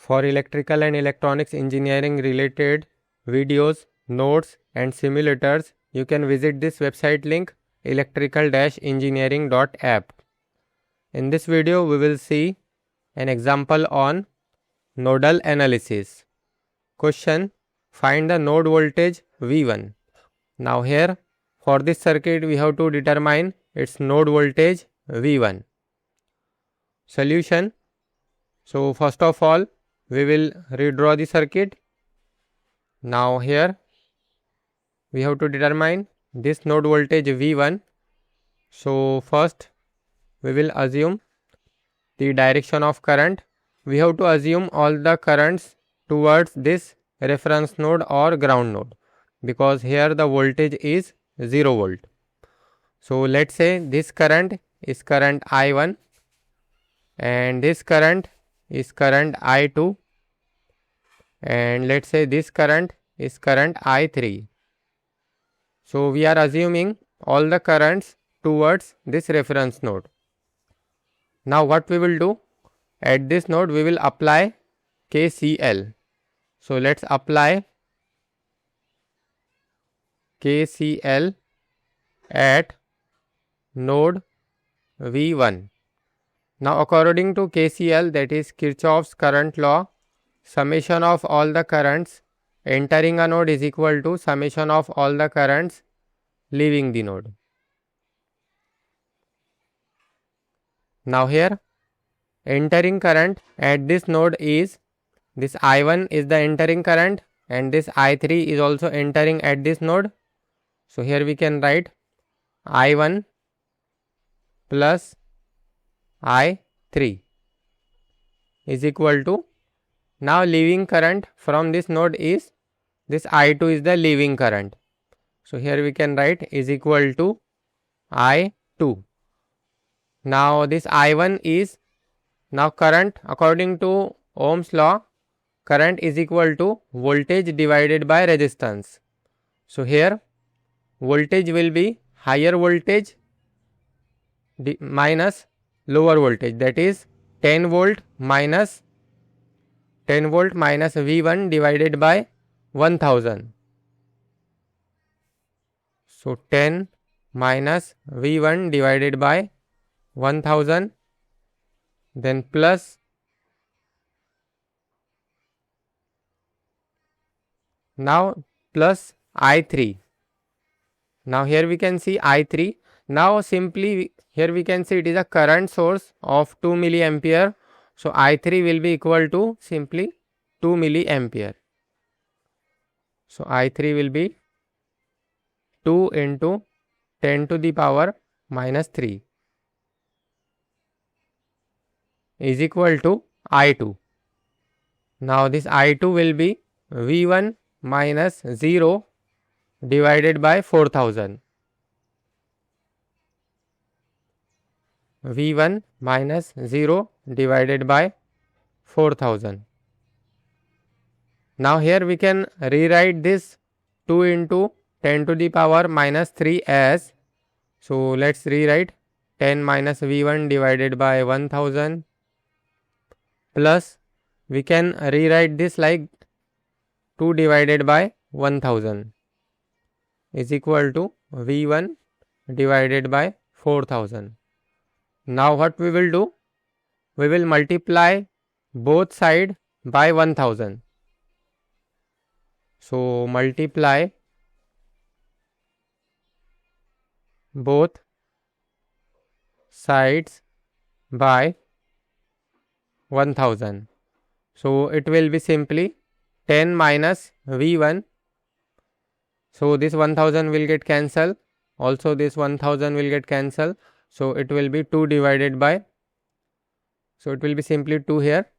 For electrical and electronics engineering related videos, notes and simulators, you can visit this website link electrical-engineering.app. In this video, we will see an example on nodal analysis. Question: find the node voltage V1. Now here, for this circuit, we have to determine its node voltage V1. Solution: so first of all, we will redraw the circuit. Now here, we have to determine this node voltage V1. So first, we will assume the direction of current. We have to assume all the currents towards this reference node or ground node, because here the voltage is 0 volt. So let's say this current is current I1 and this current is current I2, and let's say this current is current I3. So we are assuming all the currents towards this reference node. Now what we will do, at this node we will apply KCL. So let's apply KCL at node V1. Now according to KCL, that is Kirchhoff's current law, summation of all the currents entering a node is equal to summation of all the currents leaving the node. Now here, entering current at this node is, this I1 is the entering current and this I3 is also entering at this node. So here we can write I1 plus I3 is equal to, now leaving current from this node is, this I2 is the leaving current. So here we can write is equal to I2. Now this I1 is, now current according to Ohm's law, current is equal to voltage divided by resistance. So here voltage will be higher voltage minus lower voltage, that is 10 volt minus V1 divided by 1000. So 10 minus V1 divided by 1000, then plus, now plus I3. Now here we can see I3. Now simply here we can see it is a current source of 2 milliampere. So I3 will be equal to simply 2 milliampere. So I3 will be 2 into 10 to the power minus 3 is equal to I2. Now this I2 will be V1 minus 0 divided by 4000. V1 minus 0 divided by 4000. Now here we can rewrite this 2 into 10 to the power minus 3 as, so let's rewrite 10 minus V1 divided by 1000 plus, we can rewrite this like 2 divided by 1000 is equal to V1 divided by 4000. Now what we will do, we will multiply both sides by 1000. So multiply both sides by 1000. So it will be simply 10 minus V1. So this 1000 will get cancelled. Also this 1000 will get cancelled. So it will be 2 divided by, so it will be simply 2 here.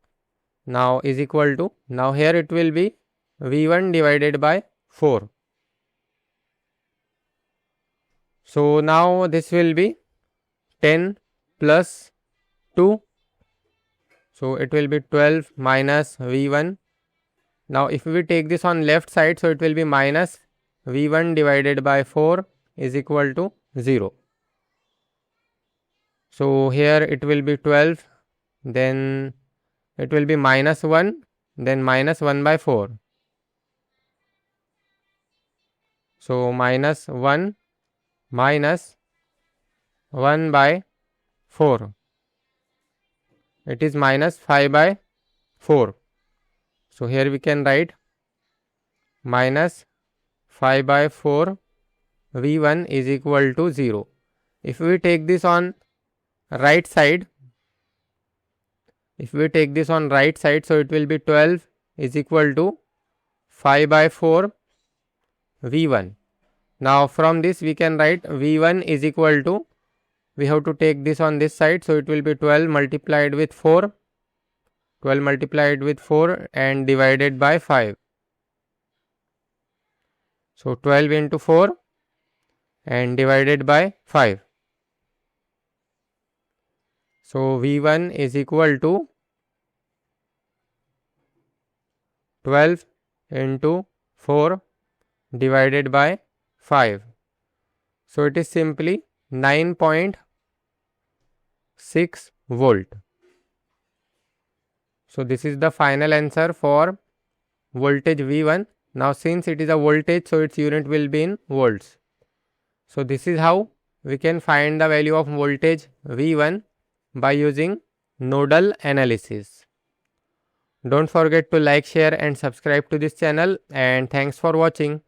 Now is equal to, now here it will be V1 divided by 4. So now this will be 10 plus 2. So it will be 12 minus V1. Now if we take this on left side, so it will be minus V1 divided by 4 is equal to 0. So here it will be 12, then it will be minus 1 then minus 1 by 4. So minus 1 minus 1 by 4. It is minus 5 by 4. So here we can write minus 5 by 4 V1 is equal to 0. If we take this on right side, so it will be 12 is equal to 5 by 4 V1. Now from this we can write V1 is equal to, we have to take this on this side, so it will be 12 multiplied with 4. 12 multiplied with 4 and divided by 5. So 12 into 4 and divided by 5. So V1 is equal to 12 into 4 divided by 5. So it is simply 9.6 volt. So this is the final answer for voltage V1. Now since it is a voltage, so its unit will be in volts. So this is how we can find the value of voltage V1 by using nodal analysis. Don't forget to like, share and subscribe to this channel, and thanks for watching.